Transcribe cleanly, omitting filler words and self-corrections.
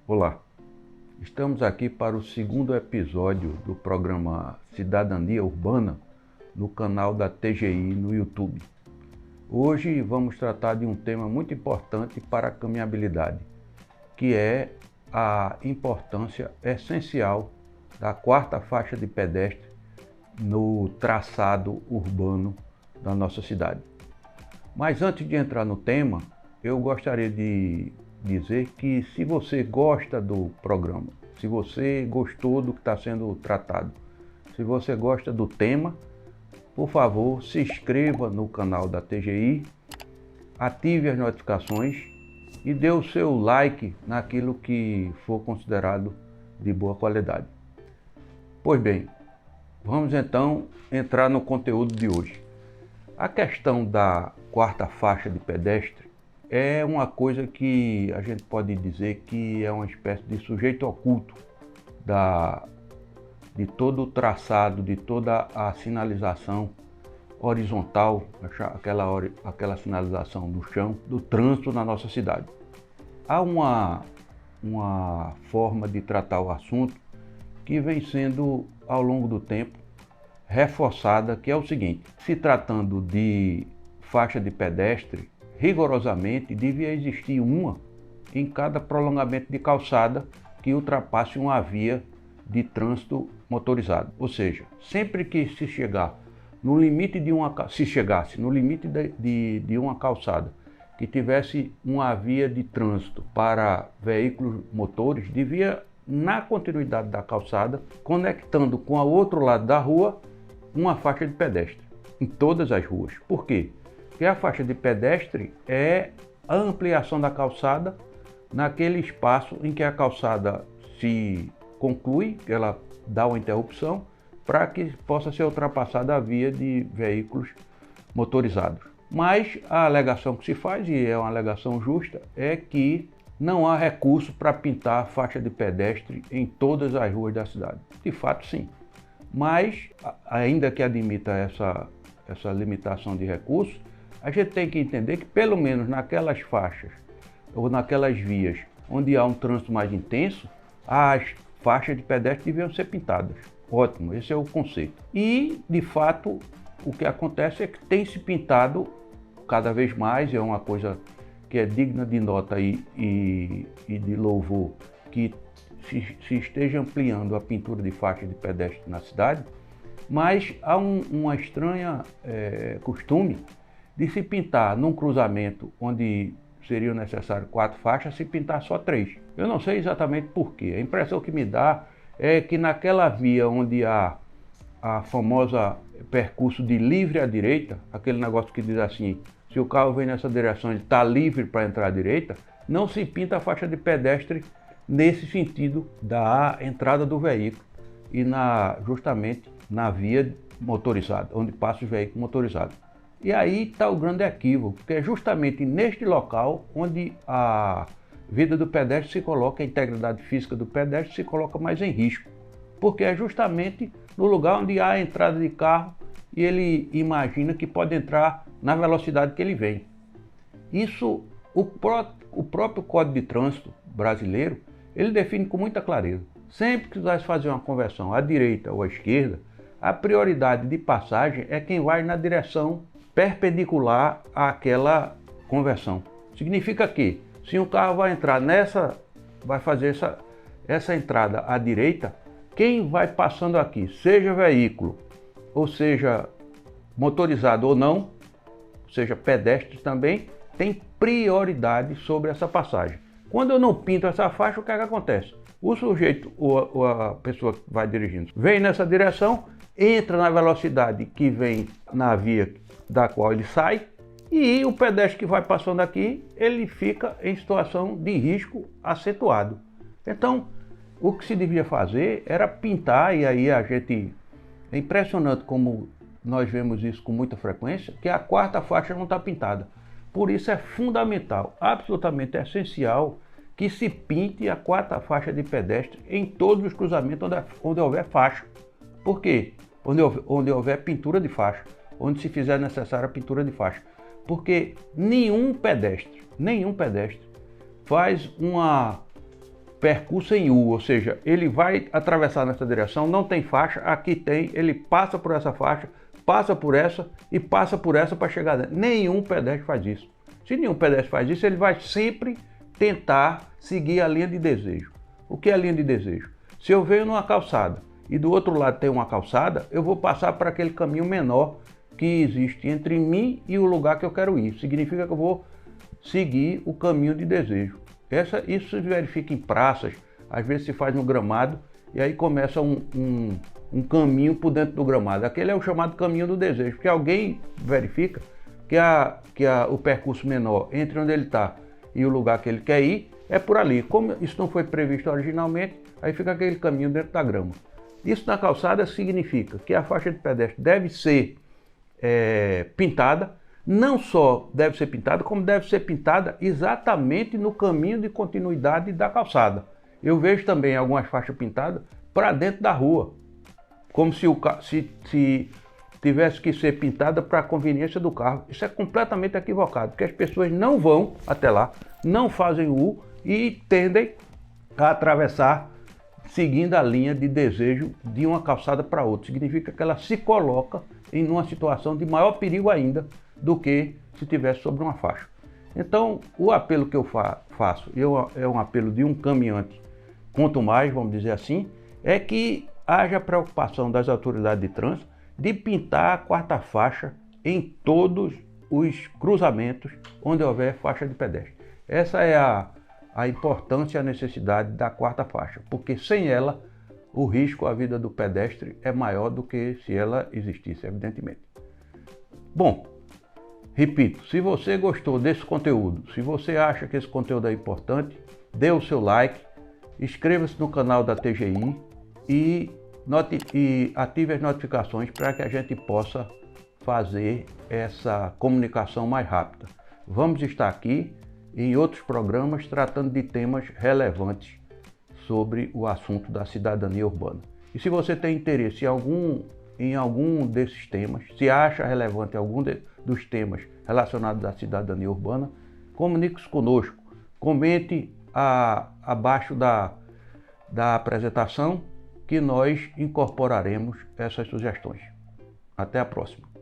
Olá, estamos aqui para o segundo episódio do programa Cidadania Urbana no canal da TGI no YouTube. Hoje vamos tratar de um tema muito importante para a caminhabilidade, que é a importância essencial da quarta faixa de pedestre no traçado urbano da nossa cidade. Mas antes de entrar no tema, eu gostaria de dizer que se você gosta do programa, se você gostou do que está sendo tratado, se você gosta do tema, por favor, se inscreva no canal da TGI, ative as notificações e dê o seu like naquilo que for considerado de boa qualidade. Pois bem, vamos então entrar no conteúdo de hoje. A questão da quarta faixa de pedestre é uma coisa que a gente pode dizer que é uma espécie de sujeito oculto de todo o traçado, de toda a sinalização horizontal, aquela sinalização do chão, do trânsito na nossa cidade. Há uma forma de tratar o assunto que vem sendo, ao longo do tempo, reforçada, que é o seguinte: se tratando de faixa de pedestre, rigorosamente devia existir uma em cada prolongamento de calçada que ultrapasse uma via de trânsito motorizado. Ou seja, sempre que se chegasse no limite de uma calçada que tivesse uma via de trânsito para veículos motores, devia, na continuidade da calçada, conectando com o outro lado da rua, uma faixa de pedestre em todas as ruas. Por quê? Porque a faixa de pedestre é a ampliação da calçada naquele espaço em que a calçada se conclui, que ela dá uma interrupção, para que possa ser ultrapassada a via de veículos motorizados. Mas a alegação que se faz, e é uma alegação justa, é que não há recurso para pintar a faixa de pedestre em todas as ruas da cidade. De fato, sim. Mas, ainda que admita essa limitação de recursos, a gente tem que entender que, pelo menos naquelas faixas ou naquelas vias onde há um trânsito mais intenso, as faixas de pedestre deviam ser pintadas. Ótimo, esse é o conceito. E, de fato, o que acontece é que tem se pintado cada vez mais, é uma coisa que é digna de nota e de louvor, que se esteja ampliando a pintura de faixa de pedestre na cidade, mas há uma estranha costume de se pintar num cruzamento onde seriam necessárias 4 faixas, se pintar só 3. Eu não sei exatamente por quê. A impressão que me dá é que naquela via onde há a famosa percurso de livre à direita, aquele negócio que diz assim, se o carro vem nessa direção, ele está livre para entrar à direita, não se pinta a faixa de pedestre nesse sentido da entrada do veículo e justamente na via motorizada, onde passa os veículos motorizados. E aí está o grande equívoco, porque é justamente neste local onde a vida do pedestre se coloca, a integridade física do pedestre se coloca mais em risco, porque é justamente no lugar onde há a entrada de carro e ele imagina que pode entrar na velocidade que ele vem. Isso, o próprio Código de Trânsito brasileiro, ele define com muita clareza. Sempre que vai fazer uma conversão à direita ou à esquerda, a prioridade de passagem é quem vai na direção perpendicular àquela conversão. Significa que, se um carro vai entrar vai fazer essa entrada à direita, quem vai passando aqui, seja veículo, ou seja motorizado ou não, seja pedestre também, tem prioridade sobre essa passagem. Quando eu não pinto essa faixa, o que é que acontece? O sujeito, ou a pessoa que vai dirigindo, vem nessa direção, entra na velocidade que vem na via da qual ele sai, e o pedestre que vai passando aqui, ele fica em situação de risco acentuado. Então, o que se devia fazer era pintar, e aí é impressionante como nós vemos isso com muita frequência, que a quarta faixa não está pintada. Por isso é fundamental, absolutamente essencial, que se pinte a quarta faixa de pedestre em todos os cruzamentos onde houver faixa. Por quê? Onde houver pintura de faixa, onde se fizer necessária a pintura de faixa. Porque nenhum pedestre faz percurso em U, ou seja, ele vai atravessar nessa direção, não tem faixa, aqui tem, ele passa por essa faixa, passa por essa e passa por essa para chegar dentro. Nenhum pedestre faz isso. Se nenhum pedestre faz isso, ele vai sempre tentar seguir a linha de desejo. O que é a linha de desejo? Se eu venho numa calçada e do outro lado tem uma calçada, eu vou passar por aquele caminho menor que existe entre mim e o lugar que eu quero ir. Significa que eu vou seguir o caminho de desejo. Isso se verifica em praças, às vezes se faz no gramado e aí começa um caminho por dentro do gramado. Aquele é o chamado caminho do desejo, porque alguém verifica que o percurso menor entre onde ele está e o lugar que ele quer ir é por ali. Como isso não foi previsto originalmente, aí fica aquele caminho dentro da grama. Isso na calçada significa que a faixa de pedestre deve ser pintada, não só deve ser pintada, como deve ser pintada exatamente no caminho de continuidade da calçada. Eu vejo também algumas faixas pintadas para dentro da rua, como se tivesse que ser pintada para a conveniência do carro. Isso é completamente equivocado, porque as pessoas não vão até lá, não fazem o U e tendem a atravessar seguindo a linha de desejo de uma calçada para outra. Significa que ela se coloca em uma situação de maior perigo ainda do que se estivesse sobre uma faixa. Então, o apelo que eu faço, é um apelo de um caminhante, quanto mais, vamos dizer assim, é que haja preocupação das autoridades de trânsito de pintar a quarta faixa em todos os cruzamentos onde houver faixa de pedestre. Essa é a importância e a necessidade da quarta faixa, porque sem ela o risco à vida do pedestre é maior do que se ela existisse, evidentemente. Bom, repito, se você gostou desse conteúdo, se você acha que esse conteúdo é importante, dê o seu like, inscreva-se no canal da TGI e ative as notificações para que a gente possa fazer essa comunicação mais rápida. Vamos estar aqui em outros programas tratando de temas relevantes sobre o assunto da cidadania urbana. E se você tem interesse em algum desses temas, se acha relevante algum dos temas relacionados à cidadania urbana, comunique-se conosco, comente abaixo da apresentação que nós incorporaremos essas sugestões. Até a próxima.